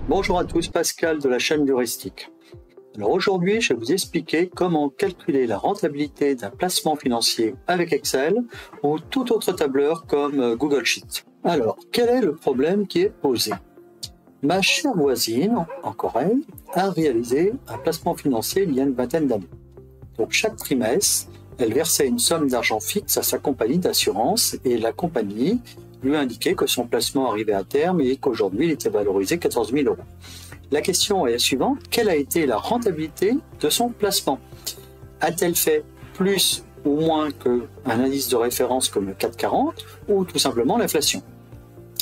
Bonjour à tous, Pascal de la chaîne d'Heuristique. Alors aujourd'hui, je vais vous expliquer comment calculer la rentabilité d'un placement financier avec Excel ou tout autre tableur comme Google Sheet. Alors, quel est le problème qui est posé? Ma chère voisine, encore elle, a réalisé un placement financier il y a une vingtaine d'années. Donc chaque trimestre, elle versait une somme d'argent fixe à sa compagnie d'assurance et la compagnie lui a indiqué que son placement arrivait à terme et qu'aujourd'hui il était valorisé 14 000 euros. La question est la suivante: quelle a été la rentabilité de son placement? A-t-elle fait plus ou moins qu'un indice de référence comme le CAC 40 ou tout simplement l'inflation?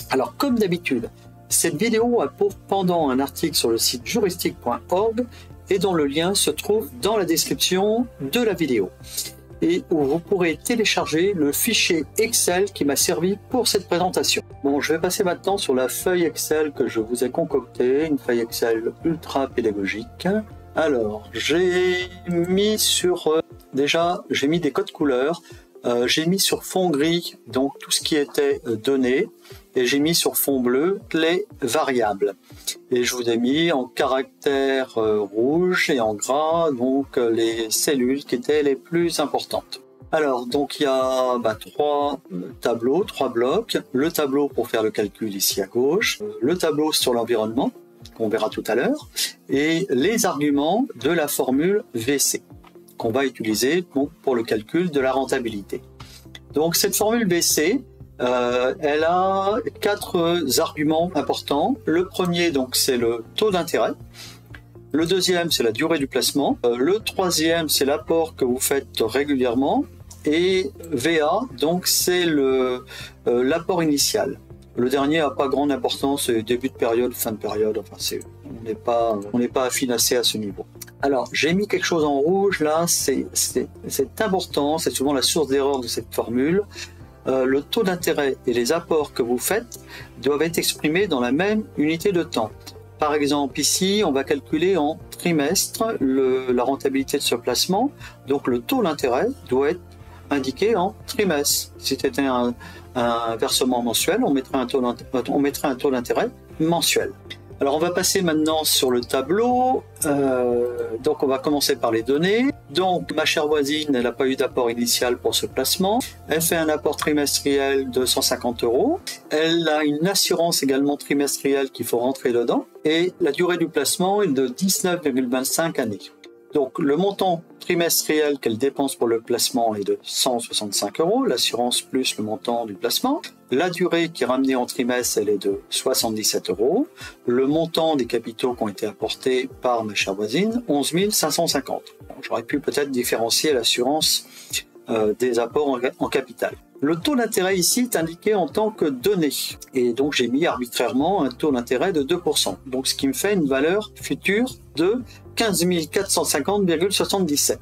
Alors comme d'habitude, cette vidéo a pour pendant un article sur le site juristique.org et dont le lien se trouve dans la description de la vidéo, et où vous pourrez télécharger le fichier Excel qui m'a servi pour cette présentation. Bon, je vais passer maintenant sur la feuille Excel que je vous ai concoctée, une feuille Excel ultra pédagogique. Alors, j'ai mis sur... j'ai mis des codes couleurs, j'ai mis sur fond gris donc tout ce qui était donné, et j'ai mis sur fond bleu les variables. Et je vous ai mis en caractères rouge et en gras donc les cellules qui étaient les plus importantes. Alors donc il y a trois tableaux, trois blocs. Le tableau pour faire le calcul ici à gauche, le tableau sur l'environnement qu'on verra tout à l'heure, et les arguments de la formule VC qu'on va utiliser donc, pour le calcul de la rentabilité. Donc cette formule VC, elle a quatre arguments importants. Le premier, donc, c'est le taux d'intérêt. Le deuxième, c'est la durée du placement. Le troisième, c'est l'apport que vous faites régulièrement. Et VA, donc, c'est l'apport initial. Le dernier n'a pas grande importance, c'est début de période, fin de période. Enfin, on n'est pas affinassé à ce niveau. Alors, j'ai mis quelque chose en rouge là. C'est important. C'est souvent la source d'erreur de cette formule. Le taux d'intérêt et les apports que vous faites doivent être exprimés dans la même unité de temps. Par exemple, ici, on va calculer en trimestre la rentabilité de ce placement. Donc, le taux d'intérêt doit être indiqué en trimestre. Si c'était un versement mensuel, on mettrait un taux d'intérêt mensuel. Alors, on va passer maintenant sur le tableau. Donc, on va commencer par les données. Donc, ma chère voisine, elle n'a pas eu d'apport initial pour ce placement. Elle fait un apport trimestriel de 150 €. Elle a une assurance également trimestrielle qu'il faut rentrer dedans. Et la durée du placement est de 19,25 années. Donc, le montant trimestriel qu'elle dépense pour le placement est de 165 €, l'assurance plus le montant du placement. La durée qui est ramenée en trimestre, elle est de 77 €. Le montant des capitaux qui ont été apportés par ma chère voisine, 11 550. J'aurais pu peut-être différencier l'assurance des apports en capital. Le taux d'intérêt ici est indiqué en tant que donnée. Et donc j'ai mis arbitrairement un taux d'intérêt de 2%. Donc ce qui me fait une valeur future de 15 450,77.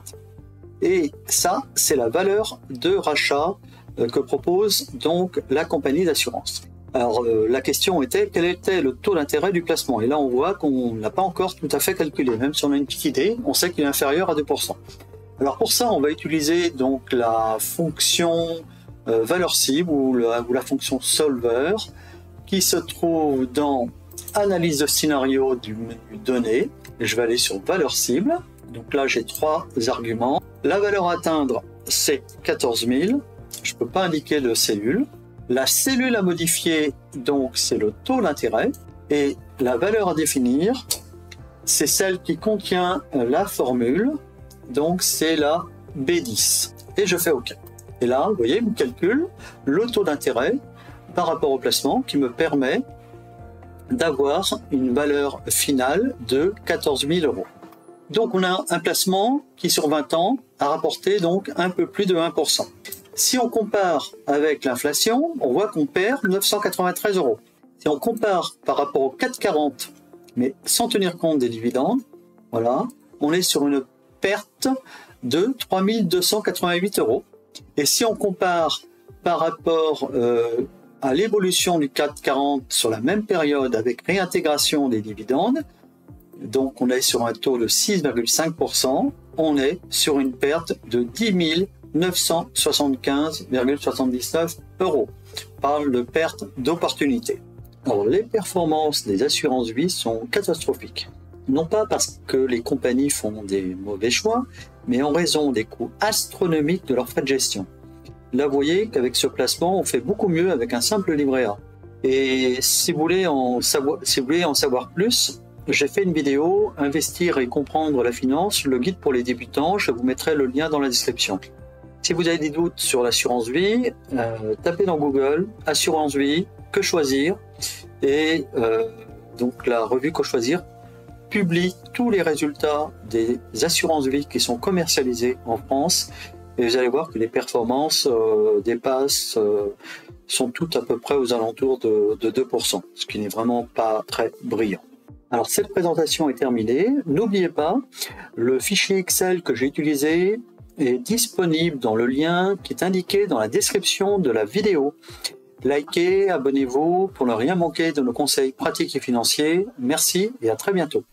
Et ça, c'est la valeur de rachat que propose donc la compagnie d'assurance. Alors la question était quel était le taux d'intérêt du placement, et là on voit qu'on n'a pas encore tout à fait calculé, même si on a une petite idée, on sait qu'il est inférieur à 2%. Alors pour ça on va utiliser donc la fonction valeur cible ou la fonction solver qui se trouve dans analyse de scénario du menu données. Je vais aller sur valeur cible, donc là j'ai trois arguments. La valeur à atteindre c'est 14 000, je ne peux pas indiquer de cellule. La cellule à modifier, donc c'est le taux d'intérêt, et la valeur à définir, c'est celle qui contient la formule, donc c'est la B10. Et je fais OK. Et là, vous voyez, il me calcule le taux d'intérêt par rapport au placement qui me permet d'avoir une valeur finale de 14 000 €. Donc on a un placement qui sur 20 ans a rapporté donc un peu plus de 1%. Si on compare avec l'inflation, on voit qu'on perd 993 €. Si on compare par rapport au CAC 40, mais sans tenir compte des dividendes, voilà, on est sur une perte de 3 288 €. Et si on compare par rapport à l'évolution du CAC 40 sur la même période avec réintégration des dividendes, donc on est sur un taux de 6,5%, on est sur une perte de 10 975,79 €. On parle de perte d'opportunité. Alors, les performances des assurances vie sont catastrophiques. Non pas parce que les compagnies font des mauvais choix, mais en raison des coûts astronomiques de leurs frais de gestion. Là, vous voyez qu'avec ce placement, on fait beaucoup mieux avec un simple livret A. Et si vous voulez en savoir plus, j'ai fait une vidéo « Investir et comprendre la finance, le guide pour les débutants ». Je vous mettrai le lien dans la description. Si vous avez des doutes sur l'assurance vie, tapez dans Google « Assurance vie, que choisir ?» et donc la revue Que choisir publie tous les résultats des assurances vie qui sont commercialisées en France. Et vous allez voir que les performances sont toutes à peu près aux alentours de 2%, ce qui n'est vraiment pas très brillant. Alors cette présentation est terminée. N'oubliez pas, le fichier Excel que j'ai utilisé est disponible dans le lien qui est indiqué dans la description de la vidéo. Likez, abonnez-vous pour ne rien manquer de nos conseils pratiques et financiers. Merci et à très bientôt.